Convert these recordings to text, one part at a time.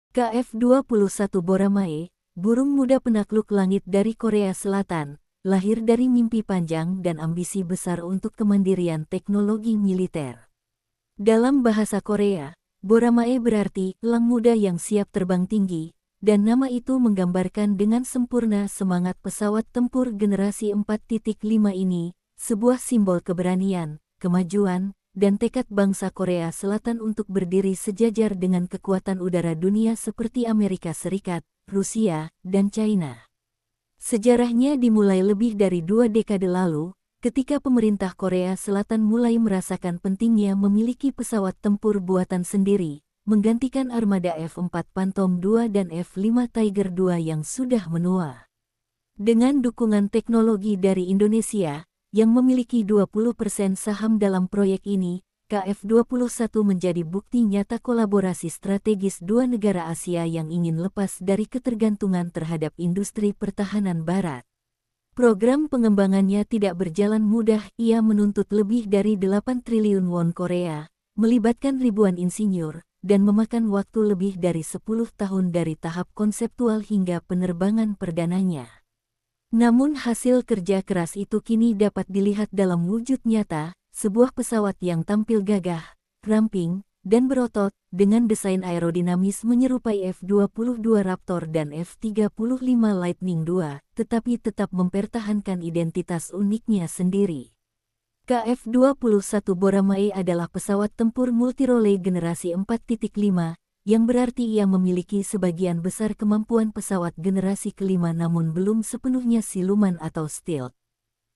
KF-21 Boramae, burung muda penakluk langit dari Korea Selatan, lahir dari mimpi panjang dan ambisi besar untuk kemandirian teknologi militer. Dalam bahasa Korea, Boramae berarti elang muda yang siap terbang tinggi, dan nama itu menggambarkan dengan sempurna semangat pesawat tempur generasi 4.5 ini, sebuah simbol keberanian, kemajuan, dan tekad bangsa Korea Selatan untuk berdiri sejajar dengan kekuatan udara dunia seperti Amerika Serikat, Rusia, dan China. Sejarahnya dimulai lebih dari 2 dekade lalu, ketika pemerintah Korea Selatan mulai merasakan pentingnya memiliki pesawat tempur buatan sendiri, menggantikan armada F-4 Phantom II dan F-5 Tiger II yang sudah menua. Dengan dukungan teknologi dari Indonesia, yang memiliki 20% saham dalam proyek ini, KF-21 menjadi bukti nyata kolaborasi strategis dua negara Asia yang ingin lepas dari ketergantungan terhadap industri pertahanan Barat. Program pengembangannya tidak berjalan mudah, ia menuntut lebih dari 8 triliun won Korea, melibatkan ribuan insinyur, dan memakan waktu lebih dari 10 tahun dari tahap konseptual hingga penerbangan perdananya. Namun hasil kerja keras itu kini dapat dilihat dalam wujud nyata, sebuah pesawat yang tampil gagah, ramping, dan berotot, dengan desain aerodinamis menyerupai F-22 Raptor dan F-35 Lightning II, tetapi tetap mempertahankan identitas uniknya sendiri. KF-21 Boramae adalah pesawat tempur multirole generasi 4.5, yang berarti ia memiliki sebagian besar kemampuan pesawat generasi kelima namun belum sepenuhnya siluman atau stealth.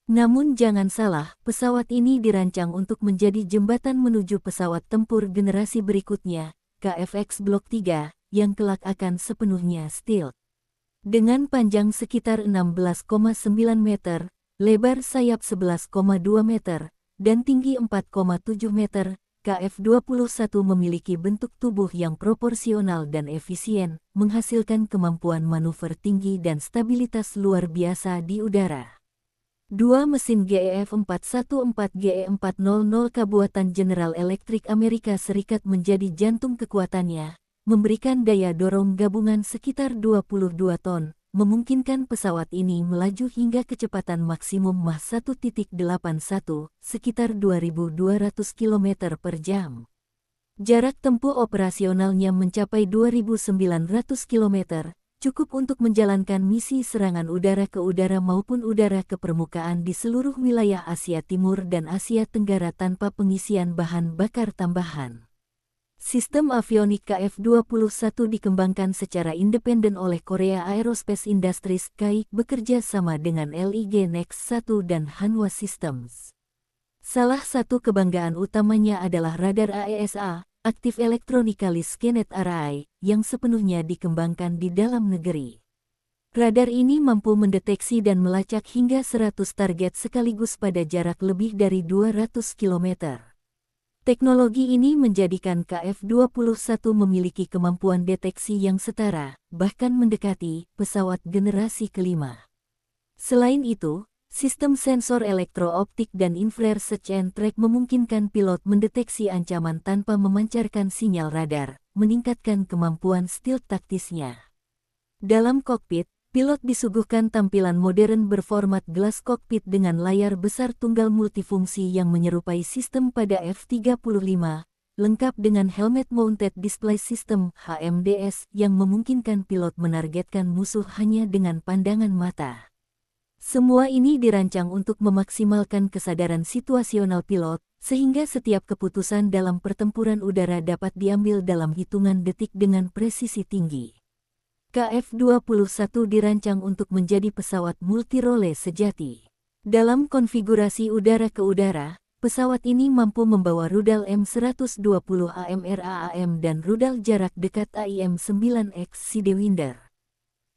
Namun jangan salah, pesawat ini dirancang untuk menjadi jembatan menuju pesawat tempur generasi berikutnya, KF-X Block 3, yang kelak akan sepenuhnya stealth. Dengan panjang sekitar 16,9 meter, lebar sayap 11,2 meter, dan tinggi 4,7 meter, KF-21 memiliki bentuk tubuh yang proporsional dan efisien, menghasilkan kemampuan manuver tinggi dan stabilitas luar biasa di udara. Dua mesin GEF-414-GE400K buatan General Electric Amerika Serikat menjadi jantung kekuatannya, memberikan daya dorong gabungan sekitar 22 ton, memungkinkan pesawat ini melaju hingga kecepatan maksimum Mach 1.81, sekitar 2.200 km per jam. Jarak tempuh operasionalnya mencapai 2.900 km, cukup untuk menjalankan misi serangan udara ke udara maupun udara ke permukaan di seluruh wilayah Asia Timur dan Asia Tenggara tanpa pengisian bahan bakar tambahan. Sistem avionik KF-21 dikembangkan secara independen oleh Korea Aerospace Industries (KAI) bekerja sama dengan LIG Next 1 dan Hanwha Systems. Salah satu kebanggaan utamanya adalah radar AESA, Active Electronically Scanned Array, yang sepenuhnya dikembangkan di dalam negeri. Radar ini mampu mendeteksi dan melacak hingga 100 target sekaligus pada jarak lebih dari 200 km. Teknologi ini menjadikan KF-21 memiliki kemampuan deteksi yang setara, bahkan mendekati pesawat generasi kelima. Selain itu, sistem sensor elektro-optik dan infrared search and track memungkinkan pilot mendeteksi ancaman tanpa memancarkan sinyal radar, meningkatkan kemampuan stealth taktisnya. Dalam kokpit, pilot disuguhkan tampilan modern berformat glass cockpit dengan layar besar tunggal multifungsi yang menyerupai sistem pada F-35, lengkap dengan Helmet Mounted Display System (HMDS) yang memungkinkan pilot menargetkan musuh hanya dengan pandangan mata. Semua ini dirancang untuk memaksimalkan kesadaran situasional pilot, sehingga setiap keputusan dalam pertempuran udara dapat diambil dalam hitungan detik dengan presisi tinggi. KF-21 dirancang untuk menjadi pesawat multirole sejati. Dalam konfigurasi udara ke udara, pesawat ini mampu membawa rudal M120 AMRAAM dan rudal jarak dekat AIM-9X Sidewinder.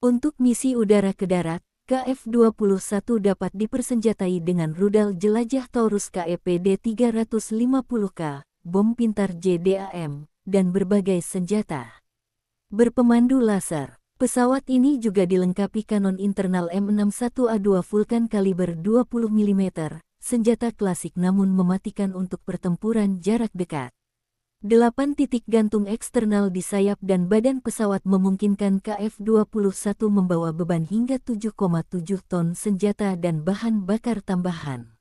Untuk misi udara ke darat, KF-21 dapat dipersenjatai dengan rudal jelajah Taurus KEPD-350K, bom pintar JDAM, dan berbagai senjata berpemandu laser. Pesawat ini juga dilengkapi kanon internal M61A2 Vulcan kaliber 20 mm, senjata klasik namun mematikan untuk pertempuran jarak dekat. 8 titik gantung eksternal di sayap dan badan pesawat memungkinkan KF-21 membawa beban hingga 7,7 ton senjata dan bahan bakar tambahan.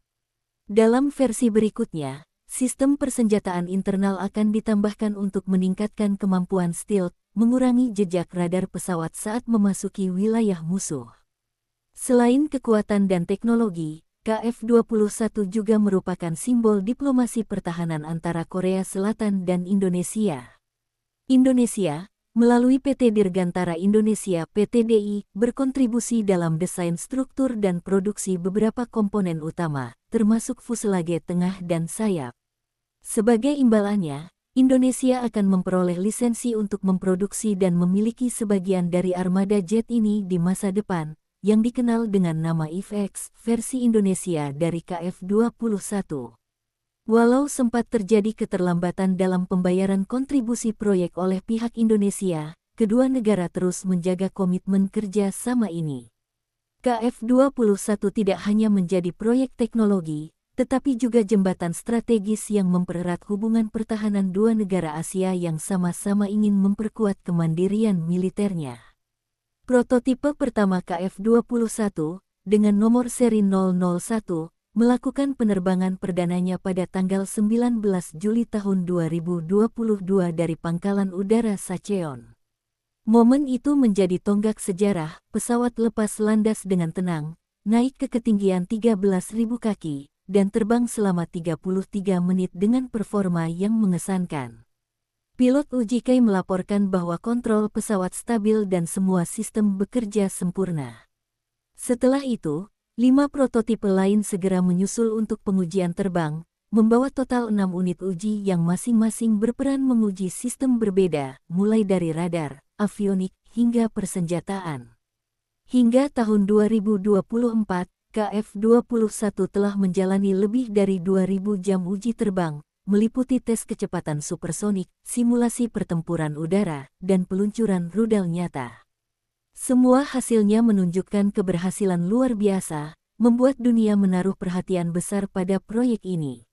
Dalam versi berikutnya, sistem persenjataan internal akan ditambahkan untuk meningkatkan kemampuan stealth, mengurangi jejak radar pesawat saat memasuki wilayah musuh. Selain kekuatan dan teknologi, KF-21 juga merupakan simbol diplomasi pertahanan antara Korea Selatan dan Indonesia. Indonesia, melalui PT Dirgantara Indonesia (PTDI), berkontribusi dalam desain struktur dan produksi beberapa komponen utama, termasuk fuselage tengah dan sayap. Sebagai imbalannya, Indonesia akan memperoleh lisensi untuk memproduksi dan memiliki sebagian dari armada jet ini di masa depan, yang dikenal dengan nama IFX, versi Indonesia dari KF-21. Walau sempat terjadi keterlambatan dalam pembayaran kontribusi proyek oleh pihak Indonesia, kedua negara terus menjaga komitmen kerja sama ini. KF-21 tidak hanya menjadi proyek teknologi, tetapi juga jembatan strategis yang mempererat hubungan pertahanan dua negara Asia yang sama-sama ingin memperkuat kemandirian militernya. Prototipe pertama KF-21, dengan nomor seri 001, melakukan penerbangan perdananya pada tanggal 19 Juli tahun 2022 dari Pangkalan Udara Sacheon. Momen itu menjadi tonggak sejarah, pesawat lepas landas dengan tenang, naik ke ketinggian 13.000 kaki, dan terbang selama 33 menit dengan performa yang mengesankan. Pilot UJK melaporkan bahwa kontrol pesawat stabil dan semua sistem bekerja sempurna. Setelah itu, 5 prototipe lain segera menyusul untuk pengujian terbang, membawa total 6 unit uji yang masing-masing berperan menguji sistem berbeda, mulai dari radar, avionik, hingga persenjataan. Hingga tahun 2024, KF-21 telah menjalani lebih dari 2.000 jam uji terbang, meliputi tes kecepatan supersonik, simulasi pertempuran udara, dan peluncuran rudal nyata. Semua hasilnya menunjukkan keberhasilan luar biasa, membuat dunia menaruh perhatian besar pada proyek ini.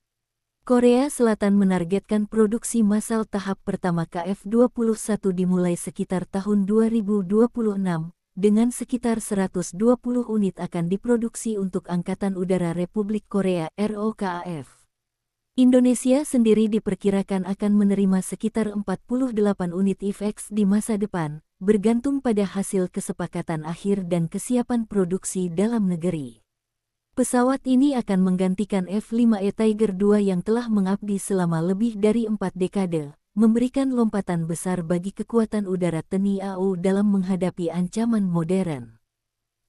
Korea Selatan menargetkan produksi massal tahap pertama KF-21 dimulai sekitar tahun 2026, dengan sekitar 120 unit akan diproduksi untuk Angkatan Udara Republik Korea (ROKAF). Indonesia sendiri diperkirakan akan menerima sekitar 48 unit IFX di masa depan, bergantung pada hasil kesepakatan akhir dan kesiapan produksi dalam negeri. Pesawat ini akan menggantikan F-5E Tiger II yang telah mengabdi selama lebih dari 4 dekade, memberikan lompatan besar bagi kekuatan udara TNI AU dalam menghadapi ancaman modern.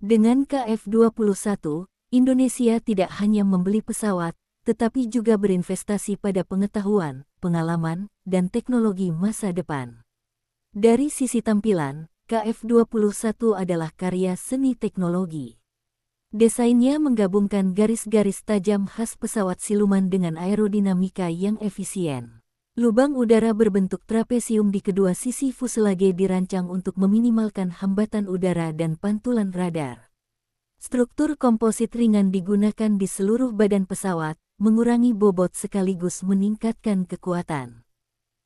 Dengan KF-21, Indonesia tidak hanya membeli pesawat, tetapi juga berinvestasi pada pengetahuan, pengalaman, dan teknologi masa depan. Dari sisi tampilan, KF-21 adalah karya seni teknologi. Desainnya menggabungkan garis-garis tajam khas pesawat siluman dengan aerodinamika yang efisien. Lubang udara berbentuk trapesium di kedua sisi fuselage dirancang untuk meminimalkan hambatan udara dan pantulan radar. Struktur komposit ringan digunakan di seluruh badan pesawat, mengurangi bobot sekaligus meningkatkan kekuatan.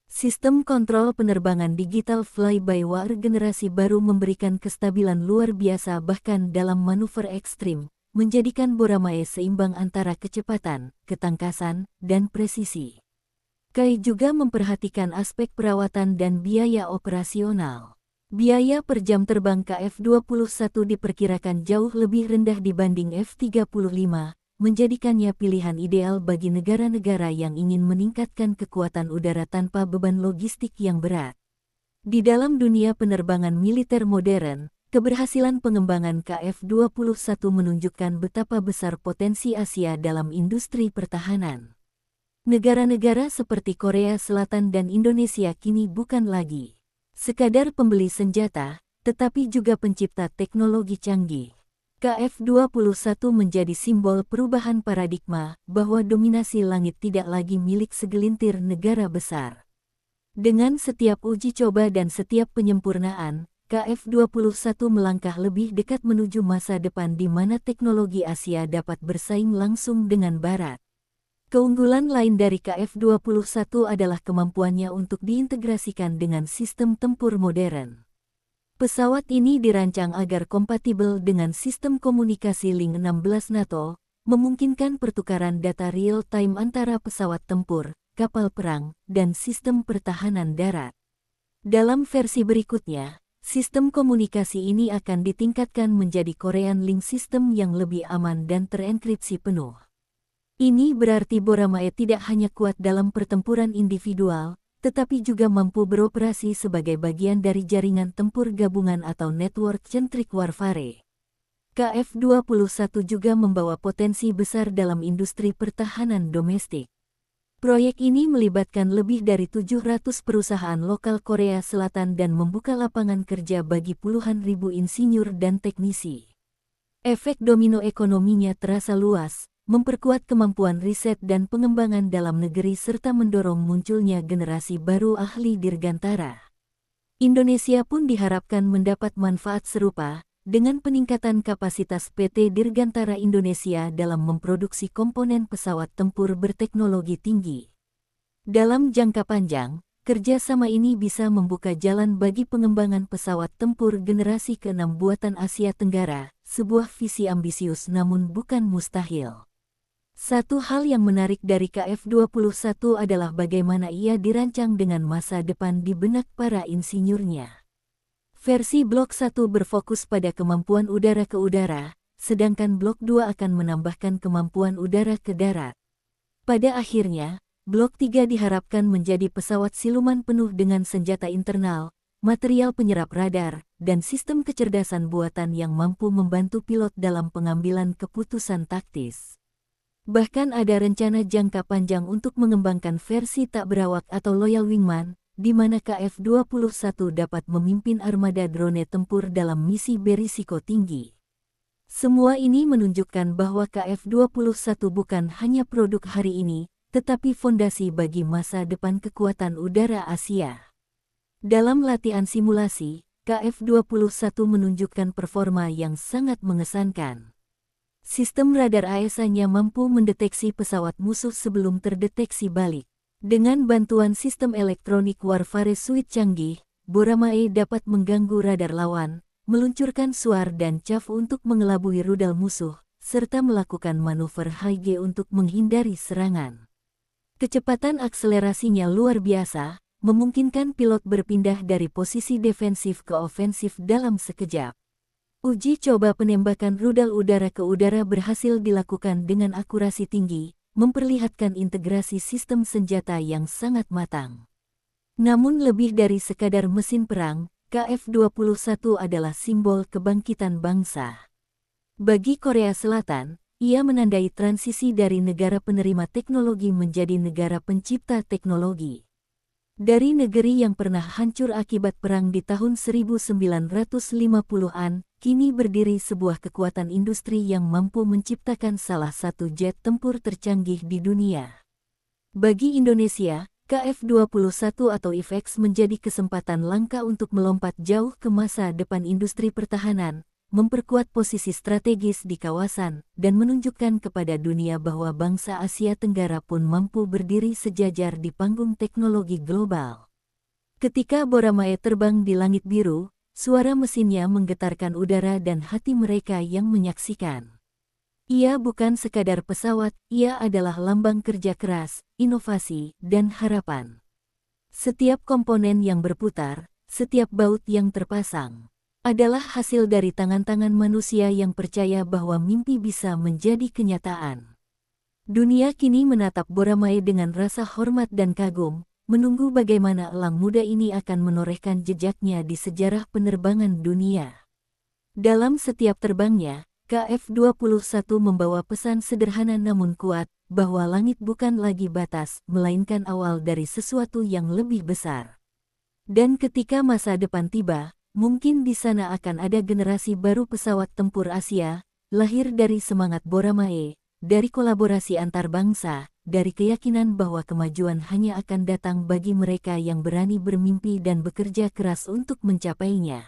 Sistem kontrol penerbangan digital fly-by-wire generasi baru memberikan kestabilan luar biasa bahkan dalam manuver ekstrim, menjadikan Boramae seimbang antara kecepatan, ketangkasan, dan presisi. KAI juga memperhatikan aspek perawatan dan biaya operasional. Biaya per jam terbang KF-21 diperkirakan jauh lebih rendah dibanding F-35, menjadikannya pilihan ideal bagi negara-negara yang ingin meningkatkan kekuatan udara tanpa beban logistik yang berat. Di dalam dunia penerbangan militer modern, keberhasilan pengembangan KF-21 menunjukkan betapa besar potensi Asia dalam industri pertahanan. Negara-negara seperti Korea Selatan dan Indonesia kini bukan lagi sekadar pembeli senjata, tetapi juga pencipta teknologi canggih. KF-21 menjadi simbol perubahan paradigma bahwa dominasi langit tidak lagi milik segelintir negara besar. Dengan setiap uji coba dan setiap penyempurnaan, KF-21 melangkah lebih dekat menuju masa depan di mana teknologi Asia dapat bersaing langsung dengan Barat. Keunggulan lain dari KF-21 adalah kemampuannya untuk diintegrasikan dengan sistem tempur modern. Pesawat ini dirancang agar kompatibel dengan sistem komunikasi Link 16 NATO, memungkinkan pertukaran data real-time antara pesawat tempur, kapal perang, dan sistem pertahanan darat. Dalam versi berikutnya, sistem komunikasi ini akan ditingkatkan menjadi Korean Link System yang lebih aman dan terenkripsi penuh. Ini berarti Boramae tidak hanya kuat dalam pertempuran individual, tetapi juga mampu beroperasi sebagai bagian dari jaringan tempur gabungan atau network-centric warfare. KF-21 juga membawa potensi besar dalam industri pertahanan domestik. Proyek ini melibatkan lebih dari 700 perusahaan lokal Korea Selatan dan membuka lapangan kerja bagi puluhan ribu insinyur dan teknisi. Efek domino ekonominya terasa luas, memperkuat kemampuan riset dan pengembangan dalam negeri serta mendorong munculnya generasi baru ahli dirgantara. Indonesia pun diharapkan mendapat manfaat serupa, dengan peningkatan kapasitas PT Dirgantara Indonesia dalam memproduksi komponen pesawat tempur berteknologi tinggi. Dalam jangka panjang, kerjasama ini bisa membuka jalan bagi pengembangan pesawat tempur generasi ke-6 buatan Asia Tenggara, sebuah visi ambisius namun bukan mustahil. Satu hal yang menarik dari KF-21 adalah bagaimana ia dirancang dengan masa depan di benak para insinyurnya. Versi Blok 1 berfokus pada kemampuan udara ke udara, sedangkan Blok 2 akan menambahkan kemampuan udara ke darat. Pada akhirnya, Blok 3 diharapkan menjadi pesawat siluman penuh dengan senjata internal, material penyerap radar, dan sistem kecerdasan buatan yang mampu membantu pilot dalam pengambilan keputusan taktis. Bahkan ada rencana jangka panjang untuk mengembangkan versi tak berawak atau Loyal Wingman, di mana KF-21 dapat memimpin armada drone tempur dalam misi berisiko tinggi. Semua ini menunjukkan bahwa KF-21 bukan hanya produk hari ini, tetapi fondasi bagi masa depan kekuatan udara Asia. Dalam latihan simulasi, KF-21 menunjukkan performa yang sangat mengesankan. Sistem radar AESA-nya mampu mendeteksi pesawat musuh sebelum terdeteksi balik. Dengan bantuan sistem elektronik warfare suite canggih, Boramae dapat mengganggu radar lawan, meluncurkan suar dan chaff untuk mengelabui rudal musuh, serta melakukan manuver HG untuk menghindari serangan. Kecepatan akselerasinya luar biasa, memungkinkan pilot berpindah dari posisi defensif ke ofensif dalam sekejap. Uji coba penembakan rudal udara ke udara berhasil dilakukan dengan akurasi tinggi, memperlihatkan integrasi sistem senjata yang sangat matang. Namun lebih dari sekadar mesin perang, KF-21 adalah simbol kebangkitan bangsa. Bagi Korea Selatan, ia menandai transisi dari negara penerima teknologi menjadi negara pencipta teknologi. Dari negeri yang pernah hancur akibat perang di tahun 1950-an, kini berdiri sebuah kekuatan industri yang mampu menciptakan salah satu jet tempur tercanggih di dunia. Bagi Indonesia, KF-21 atau IFX menjadi kesempatan langka untuk melompat jauh ke masa depan industri pertahanan, memperkuat posisi strategis di kawasan, dan menunjukkan kepada dunia bahwa bangsa Asia Tenggara pun mampu berdiri sejajar di panggung teknologi global. Ketika Boramae terbang di langit biru, suara mesinnya menggetarkan udara dan hati mereka yang menyaksikan. Ia bukan sekadar pesawat, ia adalah lambang kerja keras, inovasi, dan harapan. Setiap komponen yang berputar, setiap baut yang terpasang, adalah hasil dari tangan-tangan manusia yang percaya bahwa mimpi bisa menjadi kenyataan. Dunia kini menatap Boramae dengan rasa hormat dan kagum, menunggu bagaimana elang muda ini akan menorehkan jejaknya di sejarah penerbangan dunia. Dalam setiap terbangnya, KF-21 membawa pesan sederhana namun kuat, bahwa langit bukan lagi batas, melainkan awal dari sesuatu yang lebih besar. Dan ketika masa depan tiba, mungkin di sana akan ada generasi baru pesawat tempur Asia, lahir dari semangat Boramae, dari kolaborasi antar bangsa, dari keyakinan bahwa kemajuan hanya akan datang bagi mereka yang berani bermimpi dan bekerja keras untuk mencapainya.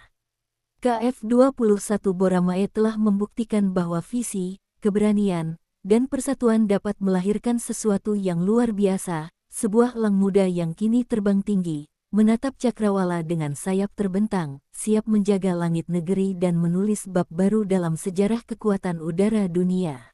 KF-21 Boramae telah membuktikan bahwa visi, keberanian, dan persatuan dapat melahirkan sesuatu yang luar biasa, sebuah elang muda yang kini terbang tinggi, menatap cakrawala dengan sayap terbentang, siap menjaga langit negeri dan menulis bab baru dalam sejarah kekuatan udara dunia.